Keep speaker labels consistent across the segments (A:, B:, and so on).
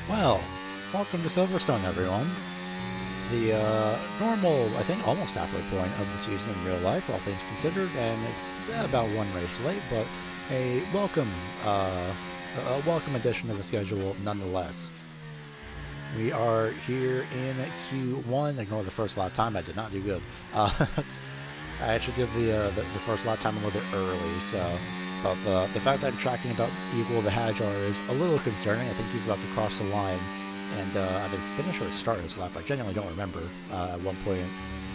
A: Well, welcome to Silverstone, everyone. The normal, I think, almost halfway point of the season in real life, all things considered, and it's about one race late, but uh, a welcome addition to the schedule nonetheless. We are here in Q1. Ignore the first lap time. I did not do good. I actually did the first lap time a little bit early, so. But the fact that I'm tracking about equal to Hajar is a little concerning. I think he's about to cross the line, and either finish or start his lap. I genuinely don't remember at one point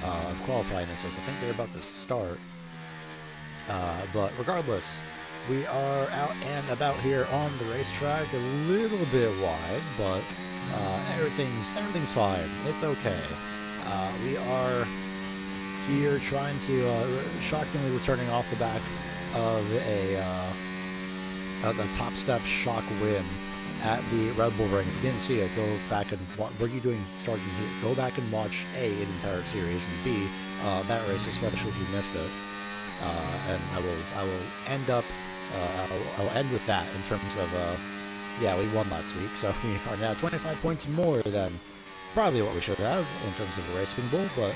A: of qualifying this is. I think they're about to start. But regardless, we are out and about here on the racetrack, a little bit wide, but everything's fine. It's okay. We are here trying to shockingly returning off the back of a top step shock win at the Red Bull Ring. If you didn't see it, go back and what are you doing starting here? Go back and watch an entire series, and B, that race, especially if you missed it. And I will end up I'll end with that in terms of yeah, we won last week, so we are now 25 points more than probably what we should have in terms of the racing bull, but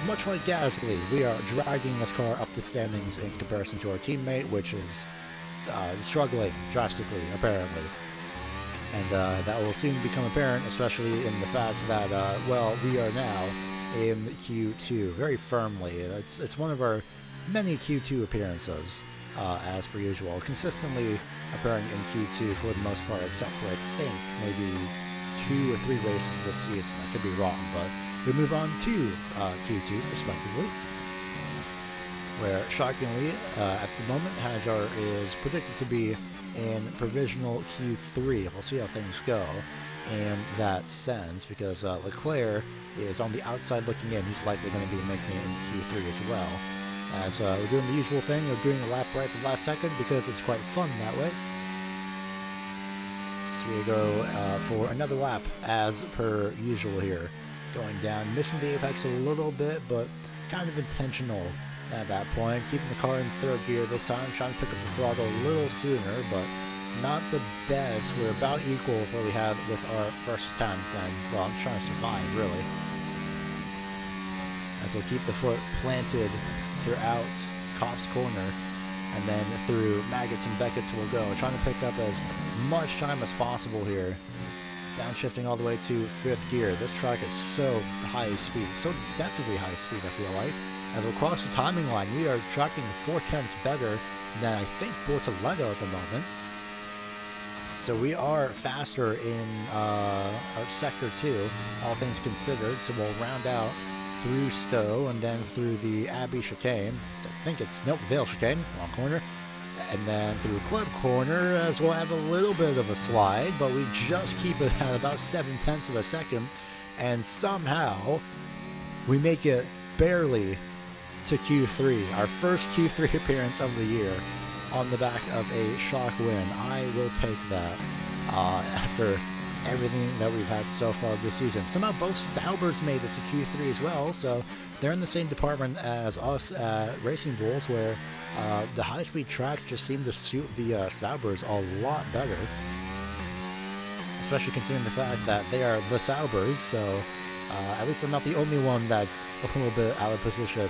A: much like Gasly, we are dragging this car up the standings in comparison to our teammate, which is struggling drastically, apparently. And that will soon become apparent, especially in the fact that, well, we are now in Q2 very firmly. It's one of our many Q2 appearances, as per usual, consistently appearing in Q2 for the most part, except for, I think, maybe 2 or 3 races this season. I could be wrong, but we move on to Q2, respectively, where, shockingly, at the moment, Hajar is predicted to be in provisional Q3. We'll see how things go in that sense, because Leclerc is on the outside looking in. He's likely going to be making it in Q3 as well. As we're doing the usual thing of doing a lap right at the last second, because it's quite fun that way. So we go for another lap, as per usual here. Going down, missing the apex a little bit, but kind of intentional at that point. Keeping the car in 3rd gear this time, trying to pick up the throttle a little sooner, but not the best. We're about equal with what we had with our first attempt, and, well, I'm just trying to survive, really. As we'll keep the foot planted throughout Copse Corner, and then through Maggots and Beckett's we'll go, trying to pick up as much time as possible here. Downshifting all the way to 5th gear. This track is so high speed, so deceptively high speed, I feel like. As we'll cross the timing line, we are tracking 4/10 better than, I think, Bortoleto at the moment. So we are faster in our Sector 2, all things considered, so we'll round out through Stowe and then through the Abbey chicane. So I think it's, nope, Vale chicane, wrong corner. And then through Club Corner, as we'll have a little bit of a slide, but we just keep it at about 7/10 of a second, and somehow we make it barely to Q3, our first Q3 appearance of the year on the back of a shock win. I will take that after everything that we've had so far this season. Somehow both Saubers made it to Q3 as well, so they're in the same department as us at Racing Bulls, where the high-speed tracks just seem to suit the Saubers a lot better, especially considering the fact that they are the Saubers, so at least I'm not the only one that's a little bit out of position,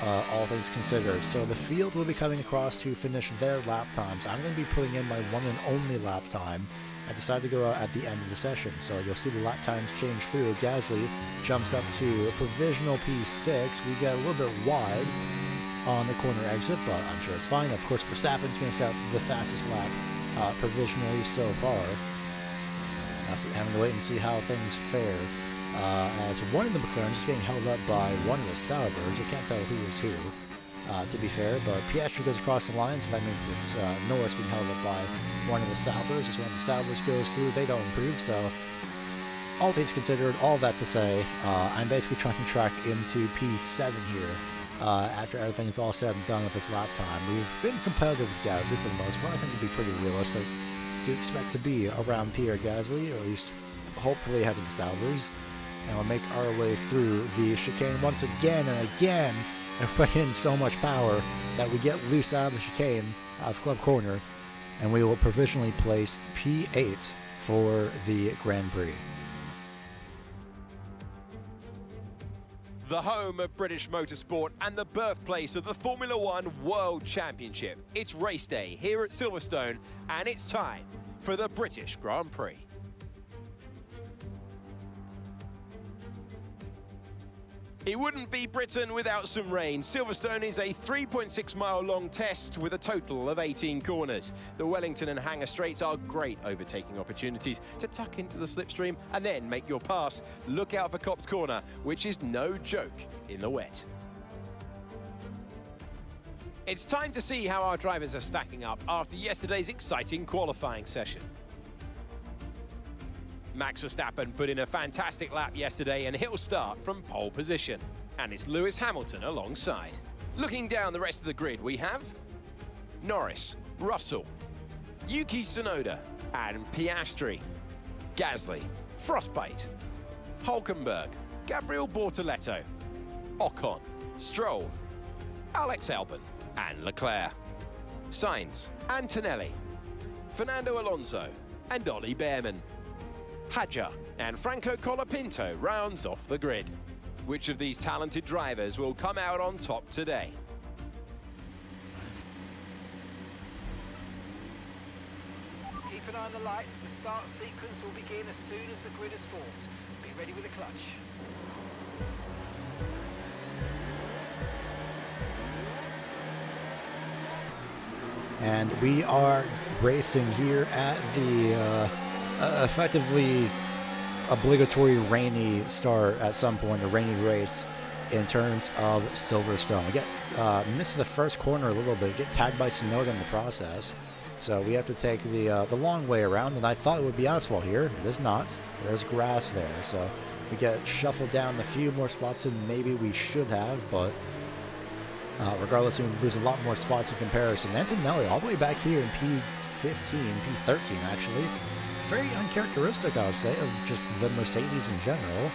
A: all things considered. So the field will be coming across to finish their lap times. I'm going to be putting in my one and only lap time. I decided to go out at the end of the session, so you'll see the lap times change through. Gasly jumps up to a provisional P6. We get a little bit wide on the corner exit, but I'm sure it's fine. Of course, Verstappen's going to set the fastest lap provisionally so far. After having to wait and see how things fare. As one of the McLarens is getting held up by one of the Saubers. I can't tell who is who, to be fair, but Piastri goes across the line, so that means it's Norris being held up by one of the Saubers. As when the Saubers goes through, they don't improve, so all things considered, all that to say, I'm basically trying to track into P7 here. After everything is all said and done with this lap time. We've been competitive with Gasly for the most part. I think it'd be pretty realistic to expect to be around Pierre Gasly, or at least hopefully ahead of the Saubers. And we'll make our way through the chicane once again and again, and put in so much power that we get loose out of the chicane of Club Corner, and we will provisionally place P8 for the Grand Prix.
B: The home of British motorsport and the birthplace of the Formula One World Championship. It's race day here at Silverstone, and it's time for the British Grand Prix. It wouldn't be Britain without some rain. Silverstone is a 3.6-mile-long test with a total of 18 corners. The Wellington and Hangar Straights are great overtaking opportunities to tuck into the slipstream and then make your pass. Look out for Copse Corner, which is no joke in the wet. It's time to see how our drivers are stacking up after yesterday's exciting qualifying session. Max Verstappen put in a fantastic lap yesterday and he'll start from pole position. And it's Lewis Hamilton alongside. Looking down the rest of the grid, we have Norris, Russell, Yuki Tsunoda and Piastri, Gasly, Frostbite, Hülkenberg, Gabriel Bortoleto, Ocon, Stroll, Alex Albon and Leclerc, Sainz, Antonelli, Fernando Alonso and Ollie Behrman. Hadjar and Franco Colapinto rounds off the grid. Which of these talented drivers will come out on top today?
C: Keep an eye on the lights. The start sequence will begin as soon as the grid is formed. Be ready with the clutch.
A: And we are racing here at the effectively obligatory rainy start at some point, a rainy race in terms of Silverstone. We get missed the first corner a little bit, get tagged by Tsunoda in the process. So we have to take the long way around, and I thought it would be asphalt here. It is not. There's grass there. So we get shuffled down a few more spots than maybe we should have, but regardless, we lose a lot more spots in comparison. Antonelli all the way back here in P15, P13 actually. Very uncharacteristic, I would say, of just the Mercedes in general.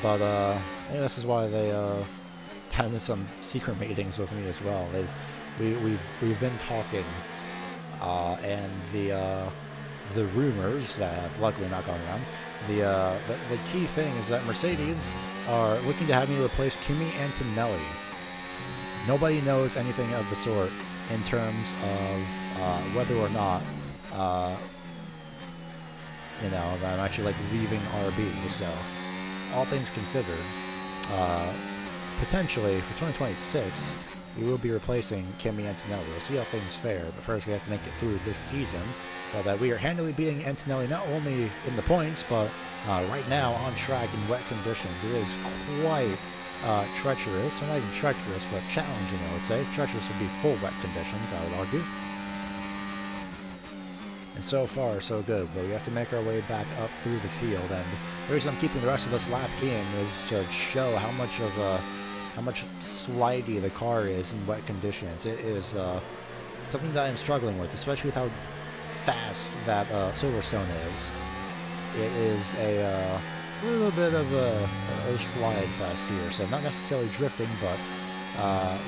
A: But yeah, this is why they had some secret meetings with me as well. We've been talking, and the rumors that have luckily not gone around. The key thing is that Mercedes are looking to have me replace Kimi Antonelli. Nobody knows anything of the sort in terms of whether or not. You know, that I'm actually like leaving RB. So, all things considered, potentially for 2026, we will be replacing Kimi Antonelli. We'll see how things fare, but first we have to make it through this season. But we are handily beating Antonelli not only in the points, but right now on track in wet conditions. It is quite treacherous, or not even treacherous, but challenging, I would say. Treacherous would be full wet conditions, I would argue. And so far, so good, but we have to make our way back up through the field, and the reason I'm keeping the rest of this lap in is to show how much slidey the car is in wet conditions. It is something that I'm struggling with, especially with how fast that Silverstone is. It is a little bit of a slide fest here, so not necessarily drifting, but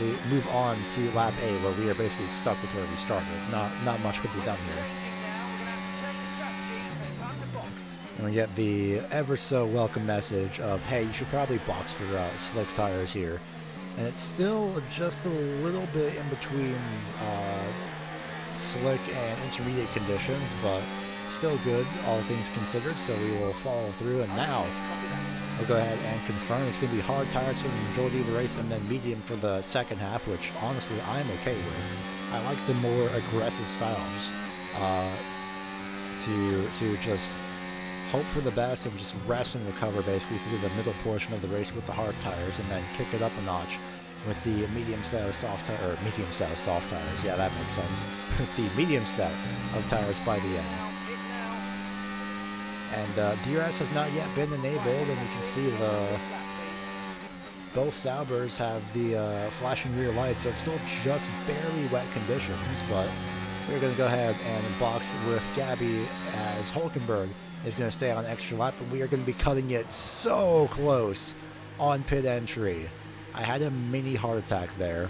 A: we move on to lap 8, where we are basically stuck with where we started. Not much could be done here. And we get the ever so welcome message of, hey, you should probably box for slick tires here. And it's still just a little bit in between slick and intermediate conditions, but still good, all things considered, so we will follow through. And now we'll go ahead and confirm it's going to be hard tires for the majority of the race and then medium for the second half, which honestly I'm okay with. I like the more aggressive styles to just hope for the best and just rest and recover basically through the middle portion of the race with the hard tires, and then kick it up a notch with the medium set of soft tires. Yeah, that makes sense. With the medium set of tires by the end. And DRS has not yet been enabled, and you can see both Saubers have the flashing rear lights, so it's still just barely wet conditions, but we're going to go ahead and box with Gabby as Hülkenberg is going to stay on extra lap, but we are going to be cutting it so close on pit entry. I had a mini heart attack there,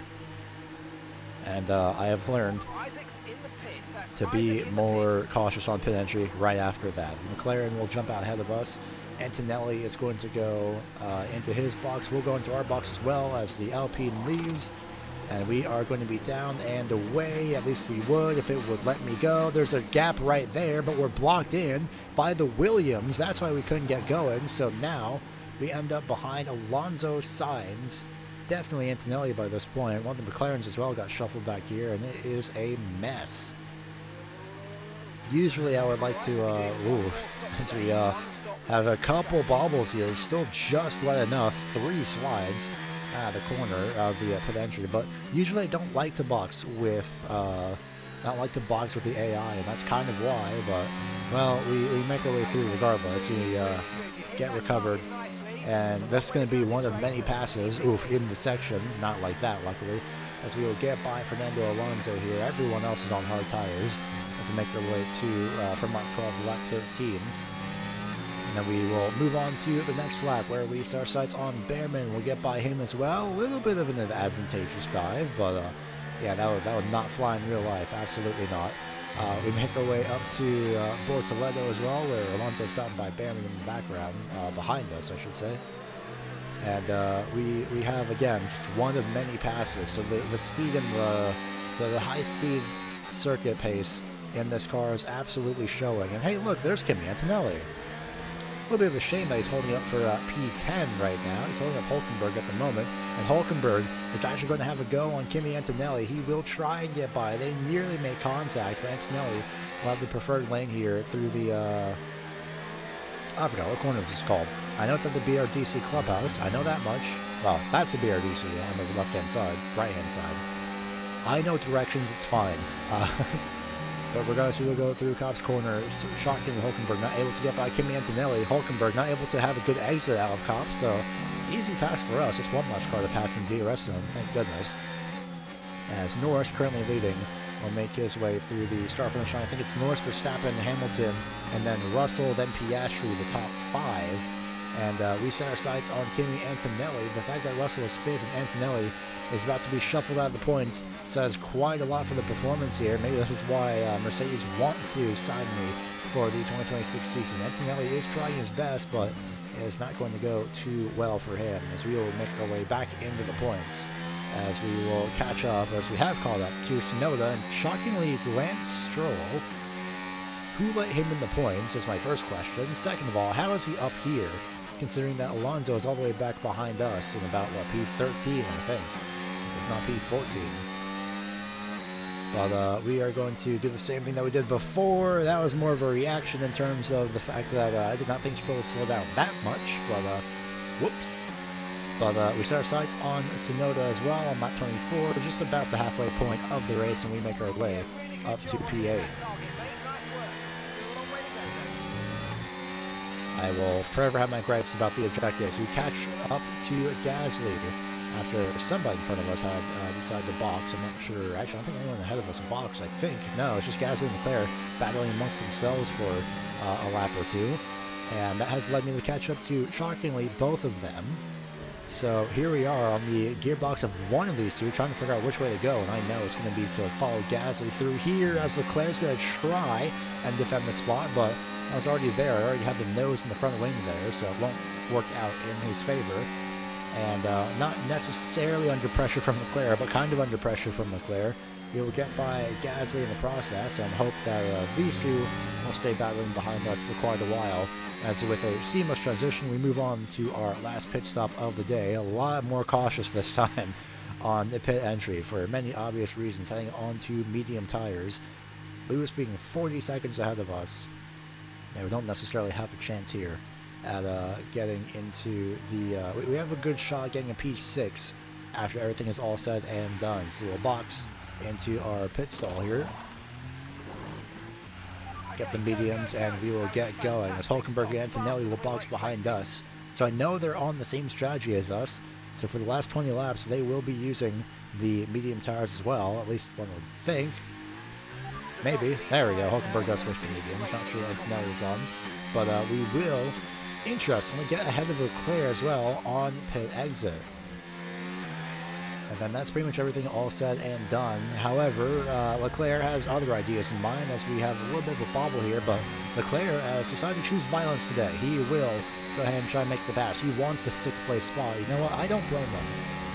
A: and I have learned.
C: Isaac's in the pit. That's
A: to be more cautious on pit entry right after that. McLaren will jump out ahead of us. Antonelli is going to go into his box. We'll go into our box as well as the Alpine leaves. And we are going to be down and away. At least we would if it would let me go. There's a gap right there, but we're blocked in by the Williams. That's why we couldn't get going. So now we end up behind Alonso, Sainz. Definitely Antonelli by this point. One of the McLarens as well got shuffled back here, and it is a mess. Usually I would like to, as we have a couple bobbles here, still just wet enough, 3 slides out of the corner of the pit entry, but usually I don't like to box with, the AI, and that's kind of why, but, well, we make our way through regardless. We get recovered, and this is going to be one of many passes, in the section, not like that, luckily, as we will get by Fernando Alonso here. Everyone else is on hard tires as we make our way to from lap 12 to lap 13. And then we will move on to the next lap where we set our sights on Behrman. We'll get by him as well. A little bit of an advantageous dive, but yeah, that would not fly in real life. Absolutely not. We make our way up to Bortoleto as well, where Alonso's gotten by Behrman in the background, behind us, I should say. And we have, again, just one of many passes. So the speed and the high-speed circuit pace in this car is absolutely showing. And hey, look, there's Kimi Antonelli. A little bit of a shame that he's holding up for P10 right now. He's holding up Hulkenberg at the moment. And Hulkenberg is actually going to have a go on Kimi Antonelli. He will try and get by. They nearly make contact, but Antonelli will have the preferred lane here through the... I forgot what corner this is called. I know it's at the BRDC clubhouse. I know that much. Well, that's a BRDC on the left-hand side, right-hand side. I know directions, it's fine. But regardless, we will go through Cops Corner. Shocking, Hulkenberg not able to get by Kimi Antonelli. Hulkenberg not able to have a good exit out of Cops, so easy pass for us. Just one less car to pass in DRS zone, thank goodness. As Norris, currently leading, will make his way through the start-finish line. I think it's Norris, Verstappen, Hamilton, and then Russell, then Piastri, the top 5. And we set our sights on Kimi Antonelli. The fact that Russell is 5th and Antonelli is about to be shuffled out of the points says quite a lot for the performance here. Maybe this is why Mercedes want to sign me for the 2026 season. Antonelli is trying his best, but it's not going to go too well for him, as we will make our way back into the points, as we will catch up, as we have caught up, to Tsunoda, and shockingly Lance Stroll. Who let him in the points is my first question. Second of all, how is he up here, considering that Alonso is all the way back behind us in about, what, P13, I think, if not P14. But we are going to do the same thing that we did before. That was more of a reaction in terms of the fact that I did not think Stroll would slow down that much, but whoops. But we set our sights on Tsunoda as well on lap 24, just about the halfway point of the race, and we make our way up to P8. I will forever have my gripes about the objectives. We catch up to Gasly after somebody in front of us had decided to box. I'm not sure. Actually, I don't think anyone ahead of us boxed, I think. No, it's just Gasly and Leclerc battling amongst themselves for a lap or two. And that has led me to catch up to, shockingly, both of them. So here we are on the gearbox of one of these two, trying to figure out which way to go. And I know it's going to be to follow Gasly through here, as Leclerc's going to try and defend the spot, but I was already there. I already had the nose in the front wing there, so it won't work out in his favor. And not necessarily under pressure from Leclerc, but kind of under pressure from Leclerc. We will get by Gasly in the process and hope that these two will stay battling behind us for quite a while. As with a seamless transition, we move on to our last pit stop of the day. A lot more cautious this time on the pit entry for many obvious reasons, heading on to medium tires. Lewis being 40 seconds ahead of us. And we don't necessarily have a chance here at getting into the... we have a good shot getting a P6 after everything is all said and done. So we'll box into our pit stall here. Get the mediums, and we will get going. As Hulkenberg and Antonelli will box behind us. So I know they're on the same strategy as us. So for the last 20 laps, they will be using the medium tires as well. At least one would think. Maybe. There we go. Hulkenberg does switch to medium. I'm not sure what Antonelli is on. But we will, interestingly, get ahead of Leclerc as well on pit exit. And then that's pretty much everything all said and done. However, Leclerc has other ideas in mind, as we have a little bit of a bobble here, but Leclerc has decided to choose violence today. He will go ahead and try and make the pass. He wants the 6th place spot. You know what? I don't blame him.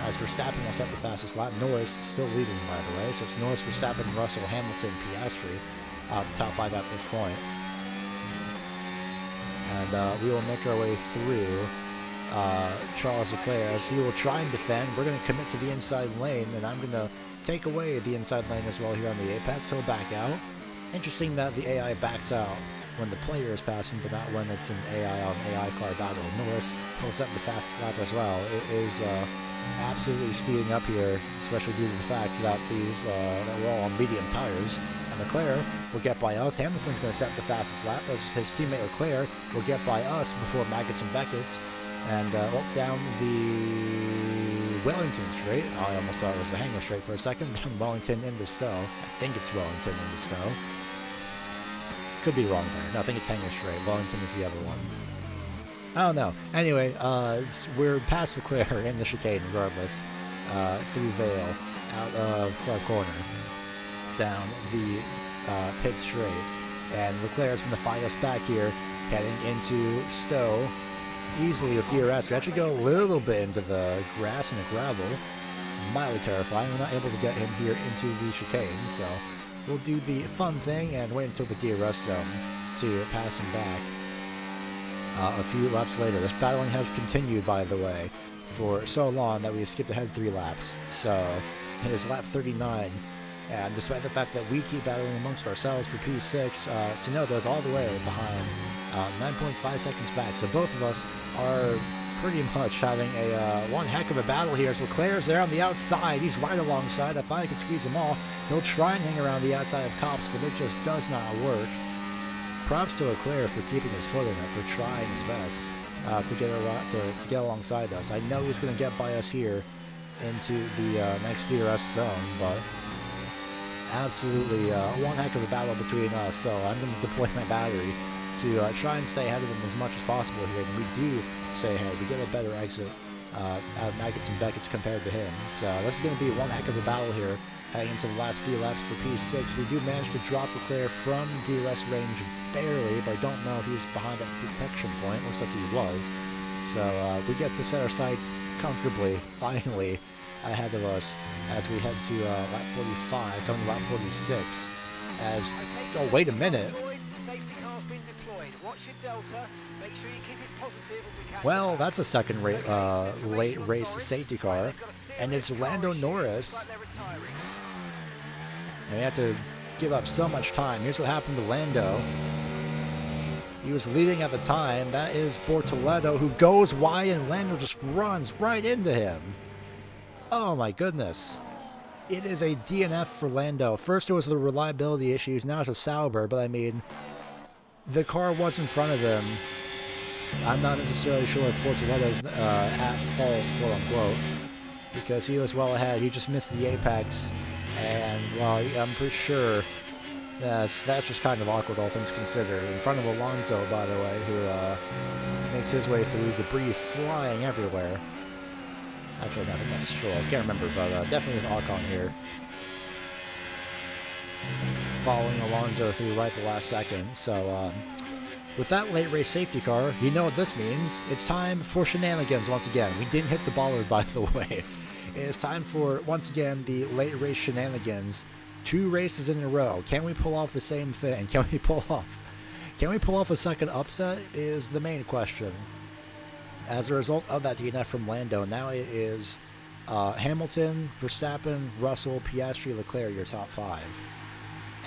A: As Verstappen will set the fastest lap. Norris still leading, by the way. So it's Norris, Verstappen, Russell, Hamilton, Piastri. The top 5 at this point. And we will make our way through Charles Leclerc as he will try and defend. We're going to commit to the inside lane, and I'm going to take away the inside lane as well here on the apex. He'll back out. Interesting that the AI backs out when the player is passing, but not when it's an AI on AI car battle. Norris will set the fastest lap as well. It is absolutely speeding up here, especially due to the fact that that we're all on medium tires. And Leclerc will get by us. Hamilton's going to set the fastest lap as his teammate Leclerc will get by us before Maggots and Beckett's. And down the Wellington Straight. I almost thought it was the Hangar Straight for a second. Then Wellington into Stowe. I think it's Wellington into Stowe. Could be wrong there. No, I think it's Hangar Straight. Wellington is the other one. I don't know. Anyway, we're past Leclerc in the chicane regardless. Through Vale, out of Clark Corner, down the pit straight. And Leclerc's going to fight us back here, heading into Stowe. Easily with DRS. We actually go a little bit into the grass and the gravel. Mildly terrifying. We're not able to get him here into the chicane, so we'll do the fun thing and wait until the DRS zone to pass him back. A few laps later. This battling has continued, by the way, for so long that we skipped ahead 3 laps. So it is lap 39. And despite the fact that we keep battling amongst ourselves for P6, Tsunoda's all the way behind, 9.5 seconds back. So both of us are pretty much having a one heck of a battle here. So Leclerc's there on the outside. He's right alongside. I thought I could squeeze him off. He'll try and hang around the outside of Copse, but it just does not work. Props to Leclerc for keeping his foot in it, for trying his best to get alongside us. I know he's going to get by us here into the next DRS zone, but absolutely one heck of a battle between us. So I'm going to deploy my battery to try and stay ahead of him as much as possible here. And we do stay ahead. We get a better exit out of Maggots and Beckett's compared to him. So this is going to be one heck of a battle here heading into the last few laps for P6. We do manage to drop Leclerc from DRS range barely, but I don't know if he was behind that detection point. Looks like he was. So we get to set our sights comfortably, finally, ahead of us as we head to lap 45, coming to lap 46. As, oh, wait a minute. Well, that's a second late race safety car, and it's Lando Norris. And we have to give up so much time. Here's what happened to Lando. He was leading at the time. That is Bortoleto, who goes wide, and Lando just runs right into him. Oh my goodness. It is a DNF for Lando. First it was the reliability issues, now it's a Sauber, but I mean, the car was in front of him. I'm not necessarily sure if Bortoleto's at fault, quote unquote, because he was well ahead. He just missed the apex, and well, I'm pretty sure that's just kind of awkward, all things considered. In front of Alonso, by the way, who makes his way through debris flying everywhere. Actually, no, I'm not sure. I can't remember, but definitely with Ocon here. Following Alonso through right the last second. So, with that late race safety car, you know what this means. It's time for shenanigans once again. We didn't hit the bollard, by the way. It is time for, once again, the late race shenanigans. 2 races in a row. Can we pull off the same thing? Can we pull off a second upset is the main question. As a result of that DNF from Lando, now it is Hamilton, Verstappen, Russell, Piastri, Leclerc, your top 5.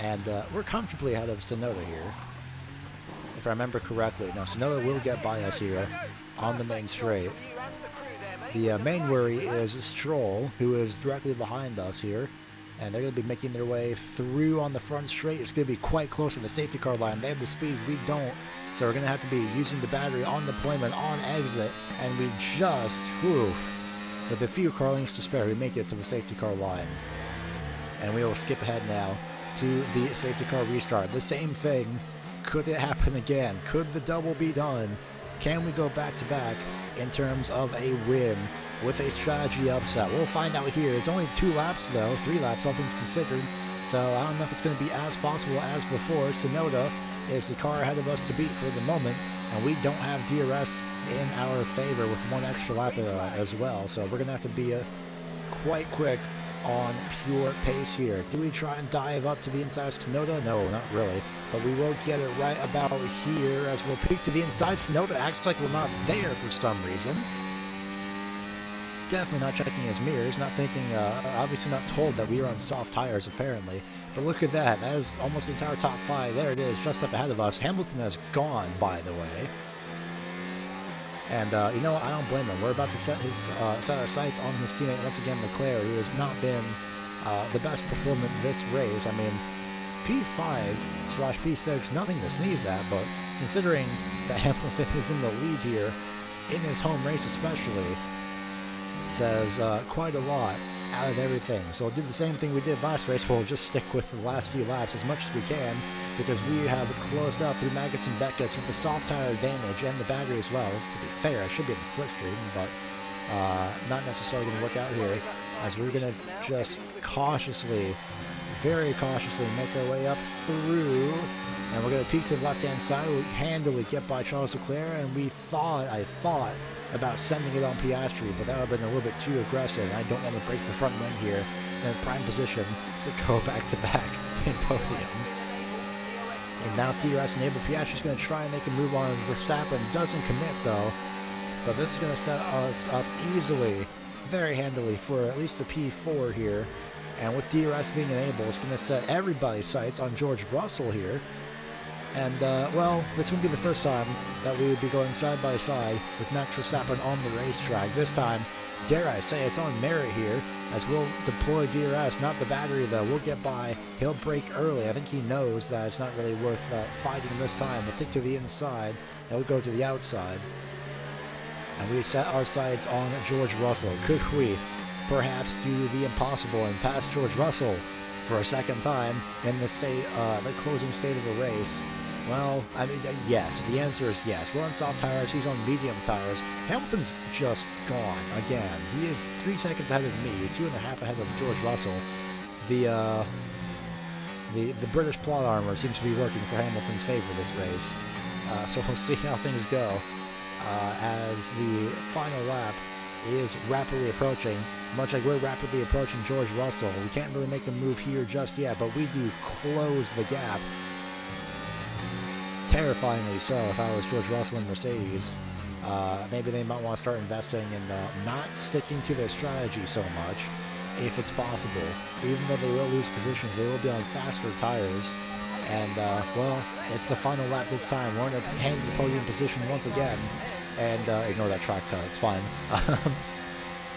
A: And we're comfortably ahead of Tsunoda here, if I remember correctly. Now, Tsunoda will get by us here on the main straight. The main worry is Stroll, who is directly behind us here. And they're going to be making their way through on the front straight. It's going to be quite close to the safety car line. They have the speed, we don't. So we're going to have to be using the battery on deployment, on exit. And we just, with a few car lengths to spare, we make it to the safety car line. And we will skip ahead now to the safety car restart. The same thing. Could it happen again? Could the double be done? Can we go back-to-back in terms of a win with a strategy upset? We'll find out here. It's only 2 laps, though. 3 laps, all things considered. So I don't know if it's going to be as possible as before. Sonoda is the car ahead of us to beat for the moment, and we don't have DRS in our favor with 1 extra lap as well. So we're going to have to be quite quick on pure pace here. Do we try and dive up to the inside of Sonoda? No, not really. But we will get it right about here as we'll peek to the inside. Sonoda acts like we're not there for some reason. Definitely not checking his mirrors, not thinking, obviously not told that we are on soft tires apparently. But look at that, that is almost the entire top 5. There it is, just up ahead of us. Hamilton has gone, by the way. And, you know, I don't blame him. We're about to set our sights on his teammate once again, Leclerc, who has not been the best performant this race. I mean, P5/P6, nothing to sneeze at, but considering that Hamilton is in the lead here, in his home race especially, says quite a lot out of everything. So we'll do the same thing we did last race. We'll just stick with the last few laps as much as we can, because we have closed up through Maggots and Beckett's with the soft tire advantage and the battery as well. To be fair, I should be in the slipstream, but not necessarily going to work out here, as we're going to just cautiously, very cautiously make our way up through, and we're going to peek to the left-hand side. We handily get by Charles Leclerc, and I thought about sending it on Piastri, but that would have been a little bit too aggressive. I don't want to break the front wing here in prime position to go back-to-back in podiums. And now DRS enabled. Piastri's going to try and make a move on Verstappen. Doesn't commit, though. But this is going to set us up easily, very handily, for at least a P4 here. And with DRS being enabled, it's going to set everybody's sights on George Russell here. And, well, this would be the first time that we would be going side by side with Max Verstappen on the racetrack. This time, dare I say, it's on merit here, as we'll deploy DRS, not the battery though. We'll get by. He'll brake early. I think he knows that it's not really worth fighting this time. We'll take to the inside, and we'll go to the outside. And we set our sights on George Russell. Could we perhaps do the impossible and pass George Russell for a second time in the closing state of the race? Well, I mean, yes. The answer is yes. We're on soft tires. He's on medium tires. Hamilton's just gone again. He is 3 seconds ahead of me, 2.5 ahead of George Russell. The British plot armor seems to be working for Hamilton's favor this race. So we'll see how things go as the final lap is rapidly approaching. Much like we're rapidly approaching George Russell. We can't really make a move here just yet, but we do close the gap. Terrifyingly so, if I was George Russell and Mercedes. Maybe they might want to start investing in not sticking to their strategy so much, if it's possible. Even though they will lose positions, they will be on faster tires. And, well, it's the final lap this time. We're in a handy podium position once again. And, ignore that track cut, it's fine.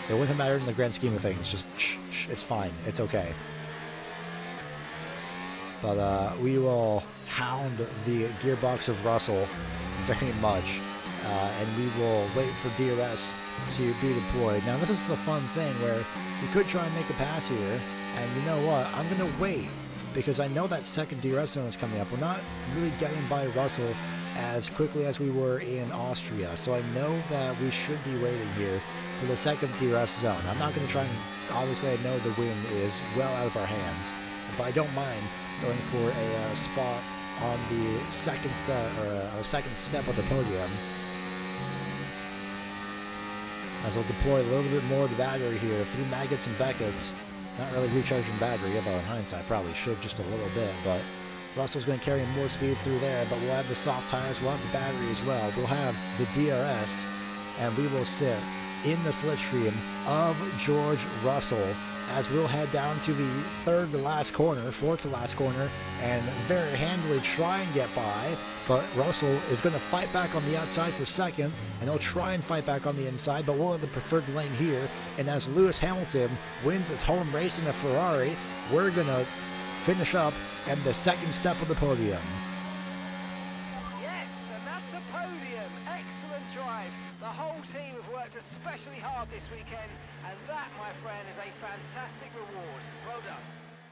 A: It wouldn't matter in the grand scheme of things. Just, shh, it's fine. It's okay. But we will hound the gearbox of Russell very much, and we will wait for DRS to be deployed. Now this is the fun thing where we could try and make a pass here, and you know what? I'm going to wait, because I know that second DRS zone is coming up. We're not really getting by Russell as quickly as we were in Austria, so I know that we should be waiting here for the second DRS zone. I'm not going to try and, obviously I know the win is well out of our hands, but I don't mind going for a spot on the second step of the podium, as I'll deploy a little bit more of the battery here through Maggots and Beckett's. Not really recharging battery, although in hindsight probably should just a little bit, but Russell's going to carry more speed through there, but we'll have the soft tires, we'll have the battery as well. We'll have the DRS, and we will sit in the slipstream of George Russell, as we'll head down to the fourth to last corner, and very handily try and get by, but Russell is going to fight back on the outside for second, and he'll try and fight back on the inside, but we'll have the preferred lane here, and as Lewis Hamilton wins his home race in a Ferrari, we're going to finish up at the second step of the podium.
C: Yes, and that's a podium. Excellent drive. The whole team have worked especially hard this weekend, and that, my friend, is a fantastic reward. Well done.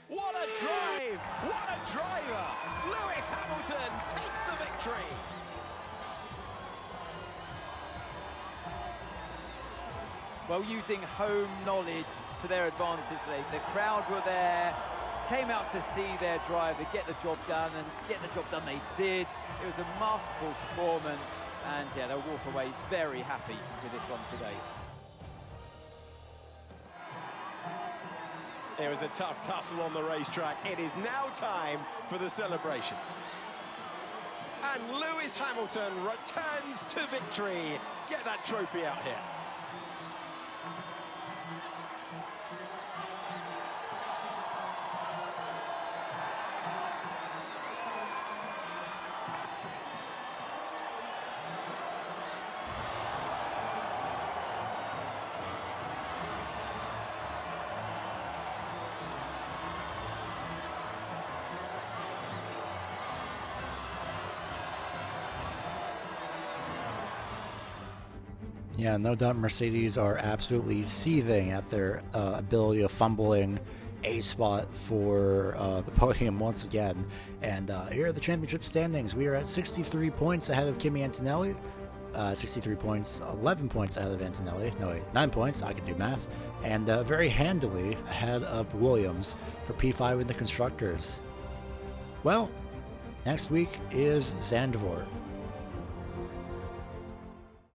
B: What a drive! What a driver! Lewis Hamilton takes the victory!
D: Well, using home knowledge to their advantage today. The crowd were there, came out to see their driver get the job done, and get the job done they did. It was a masterful performance, and yeah, they'll walk away very happy with this one today.
B: It was a tough tussle on the racetrack. It is now time for the celebrations. And Lewis Hamilton returns to victory. Get that trophy out here.
A: Yeah, no doubt Mercedes are absolutely seething at their ability of fumbling a spot for the podium once again. And here are the championship standings. We are at 63 points ahead of Kimi Antonelli. 63 points, 11 points ahead of Antonelli. No, wait, 9 points. I can do math. And very handily ahead of Williams for P5 in the Constructors. Well, next week is Zandvoort.